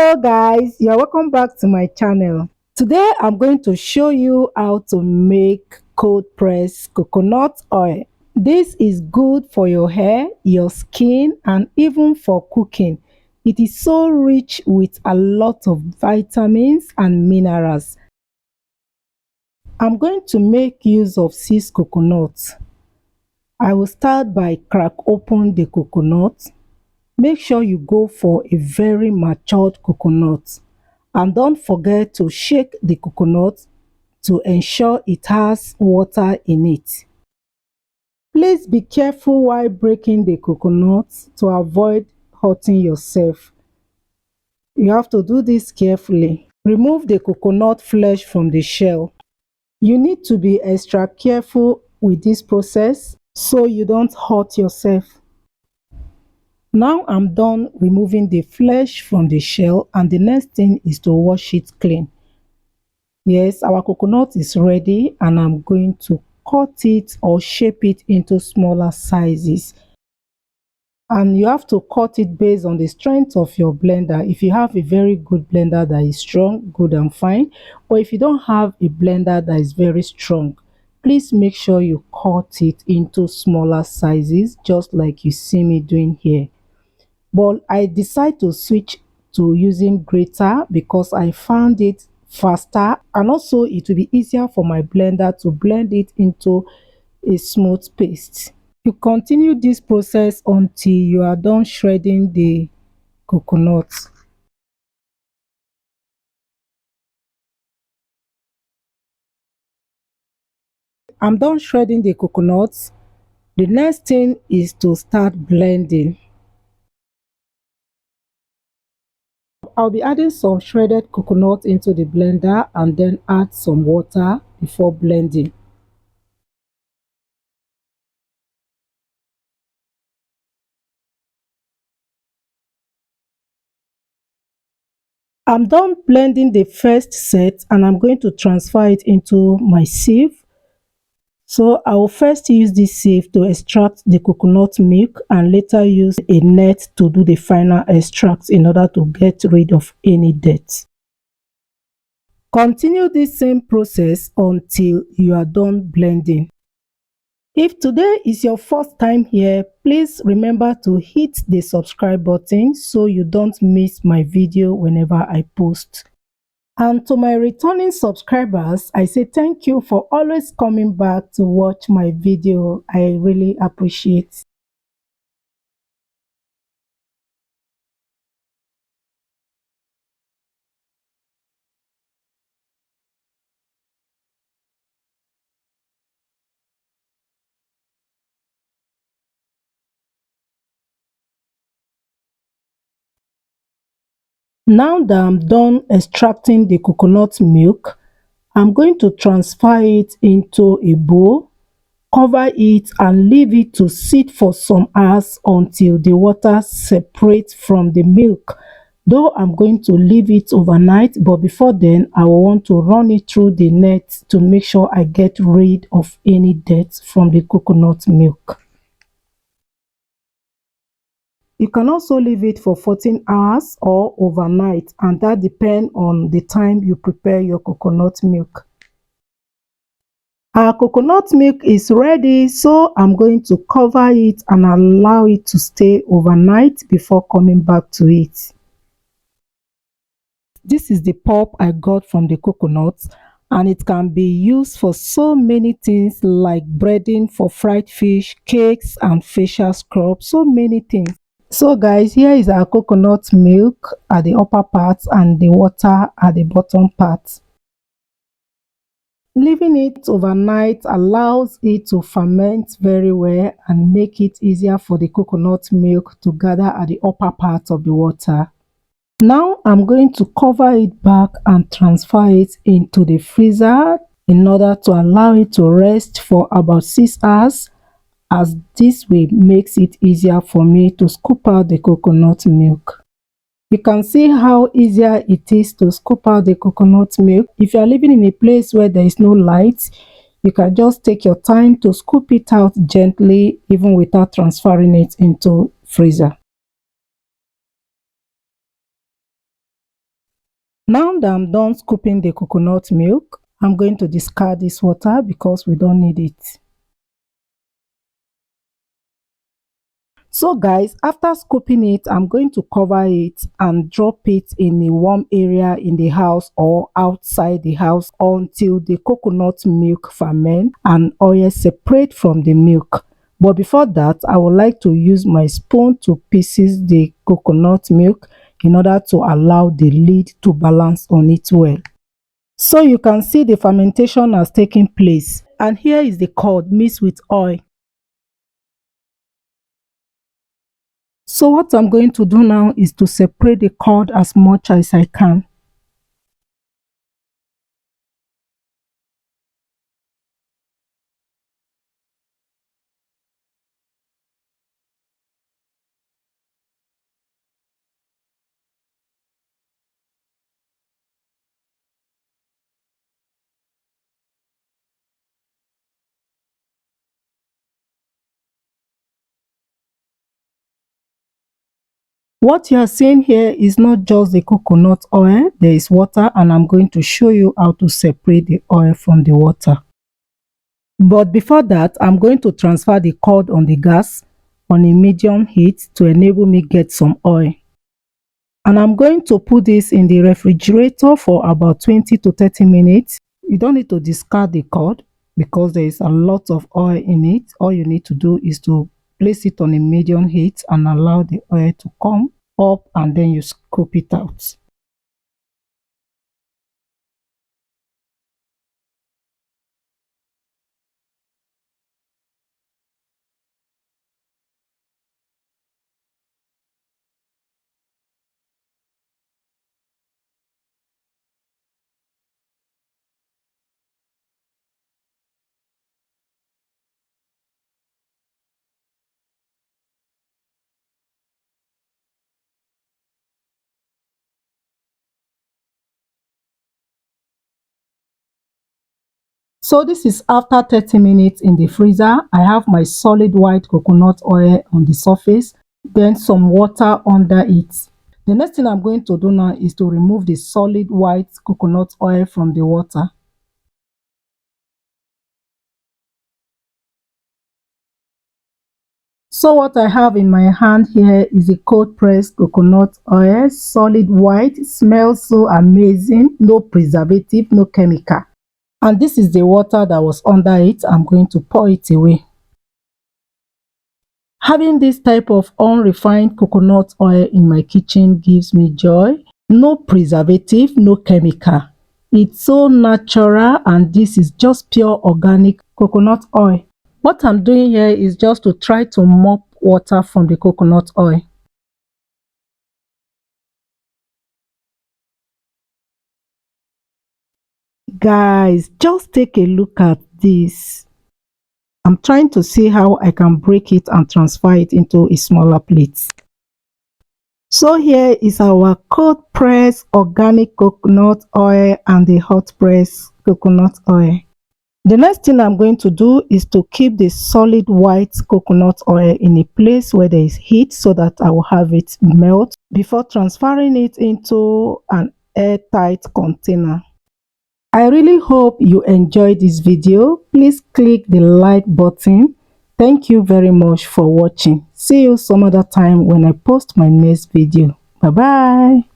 Hello guys, you're welcome back to my channel. Today I'm going to show you how to make cold pressed coconut oil. This is good for your hair, your skin, and even for cooking. It is so rich with a lot of vitamins and minerals. I'm going to make use of 6 coconuts. I will start by crack open the coconut. Make sure you go for a very matured coconut, and don't forget to shake the coconut to ensure it has water in it. Please be careful while breaking the coconut to avoid hurting yourself. You have to do this carefully. Remove the coconut flesh from the shell. You need to be extra careful with this process so you don't hurt yourself. Now I'm done removing the flesh from the shell, and the next thing is to wash it clean. Yes, our coconut is ready, and I'm going to cut it or shape it into smaller sizes. And you have to cut it based on the strength of your blender. If you have a very good blender that is strong, good and fine, or if you don't have a blender that is very strong, please make sure you cut it into smaller sizes, just like you see me doing here. But I decided to switch to using grater because I found it faster, and also it will be easier for my blender to blend it into a smooth paste. You continue this process until you are done shredding the coconut. I'm done shredding the coconuts. The next thing is to start blending. I'll be adding some shredded coconut into the blender and then add some water before blending. I'm done blending the first set, and I'm going to transfer it into my sieve. So I will first use this sieve to extract the coconut milk, and later use a net to do the final extract in order to get rid of any dirt. Continue this same process until you are done blending. If today is your first time here, please remember to hit the subscribe button so you don't miss my video whenever I post. And to my returning subscribers, I say thank you for always coming back to watch my video. I really appreciate. Now that I'm done extracting the coconut milk, I'm going to transfer it into a bowl, cover it, and leave it to sit for some hours until the water separates from the milk. Though I'm going to leave it overnight, but before then I will want to run it through the net to make sure I get rid of any dirt from the coconut milk. You can also leave it for 14 hours or overnight, and that depends on the time you prepare your coconut milk. Our coconut milk is ready, so I'm going to cover it and allow it to stay overnight before coming back to it. This is the pulp I got from the coconut, and it can be used for so many things like breading, for fried fish, cakes, and facial scrub, so many things. So guys, here is our coconut milk at the upper part and the water at the bottom part. Leaving it overnight allows it to ferment very well and make it easier for the coconut milk to gather at the upper part of the water. Now I'm going to cover it back and transfer it into the freezer in order to allow it to rest for about 6 hours, as this way makes it easier for me to scoop out the coconut milk. You can see how easier it is to scoop out the coconut milk. If you are living in a place where there is no light, you can just take your time to scoop it out gently, even without transferring it into freezer. Now that I'm done scooping the coconut milk, I'm going to discard this water because we don't need it. So guys, after scooping it, I'm going to cover it and drop it in a warm area in the house or outside the house until the coconut milk ferment and oil separate from the milk. But before that, I would like to use my spoon to pieces the coconut milk in order to allow the lid to balance on it well. So you can see the fermentation has taken place, and here is the curd mixed with oil. So what I'm going to do now is to separate the curd as much as I can. What you are seeing here is not just the coconut oil, there is water, and I'm going to show you how to separate the oil from the water. But before that, I'm going to transfer the curd on the gas on a medium heat to enable me get some oil. And I'm going to put this in the refrigerator for about 20 to 30 minutes. You don't need to discard the curd because there is a lot of oil in it. All you need to do is to place it on a medium heat and allow the oil to come up, and then you scoop it out. So this is after 30 minutes in the freezer. I have my solid white coconut oil on the surface, then some water under it. The next thing I'm going to do now is to remove the solid white coconut oil from the water. So what I have in my hand here is a cold pressed coconut oil, solid white, smells so amazing, no preservative, no chemical. And this is the water that was under it. I'm going to pour it away. Having this type of unrefined coconut oil in my kitchen gives me joy. No preservative, no chemical. It's so natural, and this is just pure organic coconut oil. What I'm doing here is just to try to mop water from the coconut oil. Guys, just take a look at this. I'm trying to see how I can break it and transfer it into a smaller plate. So here is our cold press organic coconut oil and the hot press coconut oil. The next thing I'm going to do is to keep the solid white coconut oil in a place where there is heat so that I will have it melt before transferring it into an airtight container. I really hope you enjoyed this video. Please click the like button. Thank you very much for watching. See you some other time when I post my next video. Bye bye.